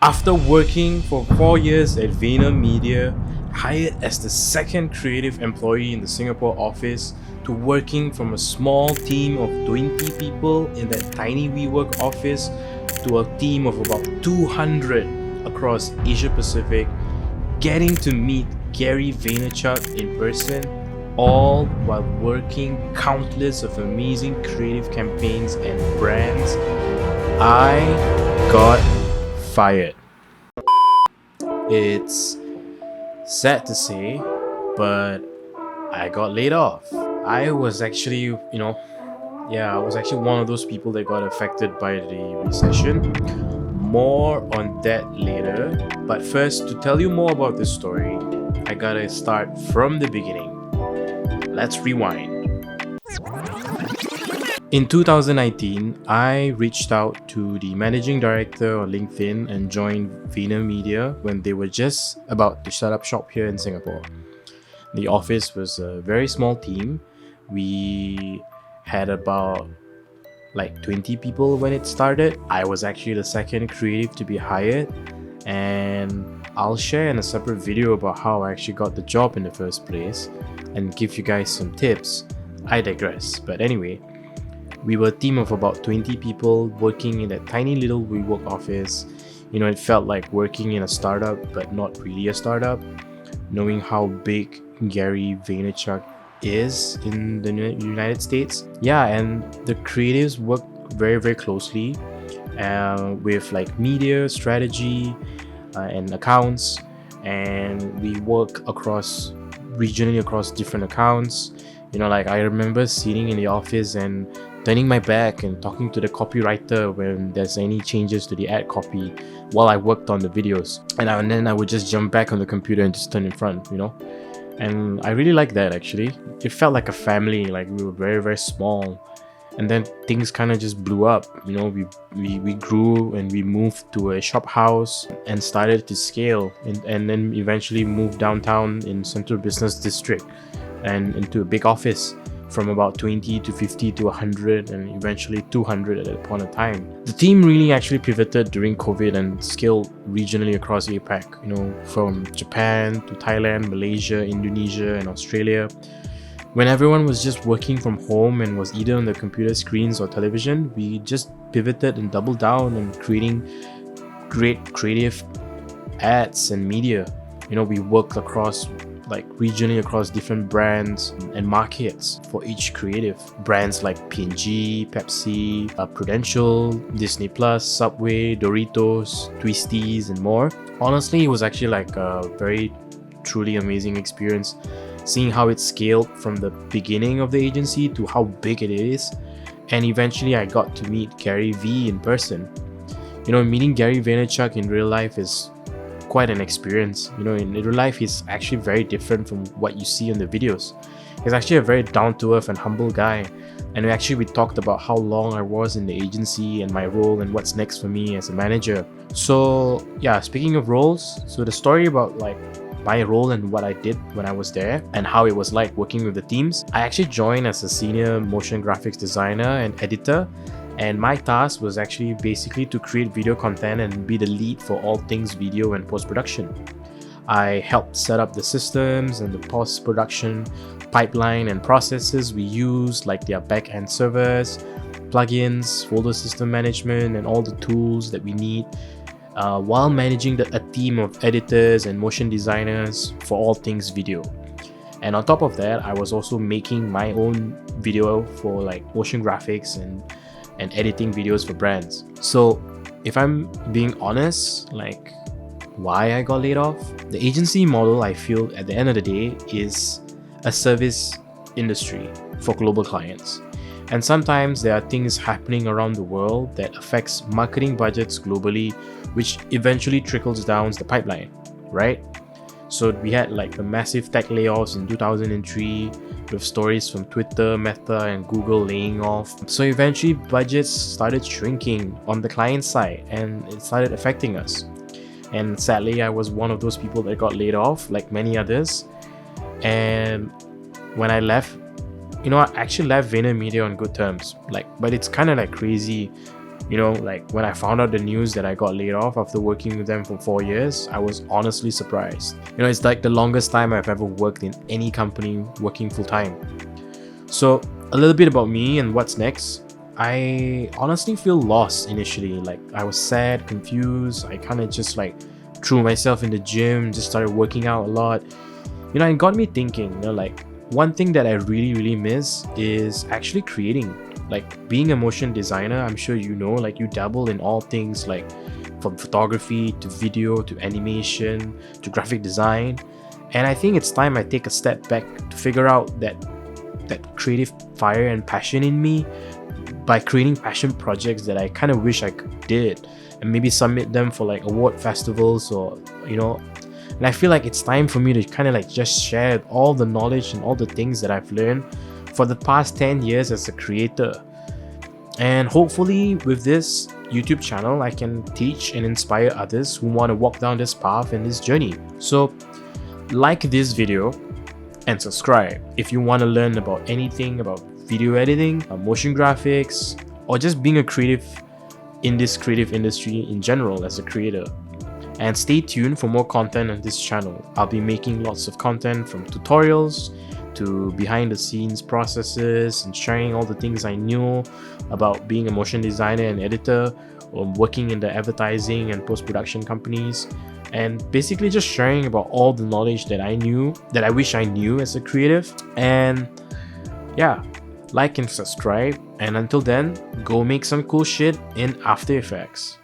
After working for 4 years at VaynerMedia, hired as the second creative employee in the Singapore office, to working from a small team of 20 people in that tiny WeWork office to a team of about 200 across Asia Pacific, getting to meet Gary Vaynerchuk in person, all while working countless of amazing creative campaigns and brands, I got fired. It's sad to say, but I got laid off. I was actually, I was actually one of those people that got affected by the recession. More on that later. But first, to tell you more about this story, I gotta start from the beginning. Let's rewind. In 2019, I reached out to the managing director on LinkedIn and joined VaynerMedia when they were just about to set up shop here in Singapore. The office was a very small team. We had about 20 people when it started. I was actually the second creative to be hired, and I'll share in a separate video about how I actually got the job in the first place and give you guys some tips. I digress. But anyway, we were a team of about 20 people working in that tiny little WeWork office. It felt like working in a startup, but not really a startup, knowing how big Gary Vaynerchuk is in the United States. Yeah, and the creatives work very, very closely with media, strategy, and accounts. And we work regionally across different accounts. I remember sitting in the office and turning my back and talking to the copywriter when there's any changes to the ad copy while I worked on the videos. And then I would just jump back on the computer and just turn in front, And I really liked that actually. It felt like a family, we were very, very small. And then things kind of just blew up. We grew and we moved to a shop house and started to scale and then eventually moved downtown in Central Business District and into a big office from about 20 to 50 to 100 and eventually 200 at that point of time. The team really actually pivoted during COVID and scaled regionally across APAC, from Japan to Thailand, Malaysia, Indonesia, and Australia. When everyone was just working from home and was either on the computer screens or television, we just pivoted and doubled down on creating great creative ads and media. We worked regionally across different brands and markets for each creative. Brands like P&G, Pepsi, Prudential, Disney Plus, Subway, Doritos, Twisties, and more. Honestly, it was actually a very truly amazing experience seeing how it scaled from the beginning of the agency to how big it is. And eventually I got to meet Garyvee in person. Meeting Gary Vaynerchuk in real life is quite an experience. In real life, he's actually very different from what you see in the videos. He's actually a very down-to-earth and humble guy. And we talked about how long I was in the agency and my role and what's next for me as a manager. So yeah, speaking of roles, so the story about my role and what I did when I was there and how it was like working with the teams. I actually joined as a senior motion graphics designer and editor. And my task was actually basically to create video content and be the lead for all things video and post-production. I helped set up the systems and the post-production pipeline and processes we use, like their back-end servers, plugins, folder system management, and all the tools that we need, while managing a team of editors and motion designers for all things video. And on top of that, I was also making my own video for motion graphics and editing videos for brands. So if I'm being honest, why I got laid off, the agency model, I feel at the end of the day, is a service industry for global clients. And sometimes there are things happening around the world that affects marketing budgets globally, which eventually trickles down the pipeline, right? So we had the massive tech layoffs in 2003, with stories from Twitter, Meta, and Google laying off. So eventually budgets started shrinking on the client side and it started affecting us. And sadly, I was one of those people that got laid off, like many others. And when I left, I actually left VaynerMedia on good terms. But it's kind of crazy You know, like when I found out the news that I got laid off after working with them for 4 years, I was honestly surprised. You know, it's like the longest time I've ever worked in any company working full time. So a little bit about me and what's next. I honestly feel lost initially. Like I was sad, confused. I kind of just like threw myself in the gym, just started working out a lot. You know, it got me thinking, you know, like one thing that I really miss is actually creating. Like being a motion designer, I'm sure you know, like you dabble in all things like from photography to video to animation to graphic design. And I think it's time I take a step back to figure out that creative fire and passion in me by creating passion projects that I kind of wish I did, and maybe submit them for like award festivals, or you know. And I feel like it's time for me to kind of like just share all the knowledge and all the things that I've learned for the past 10 years as a creator. And hopefully with this YouTube channel, I can teach and inspire others who want to walk down this path and this journey. So like this video and subscribe if you want to learn about anything about video editing, motion graphics, or just being a creative in this creative industry in general as a creator. And stay tuned for more content on this channel. I'll be making lots of content from tutorials to behind the scenes processes and sharing all the things I knew about being a motion designer and editor, or working in the advertising and post-production companies, and basically just sharing about all the knowledge that I knew, that I wish I knew as a creative. And yeah, like and subscribe, and until then, go make some cool shit in After Effects.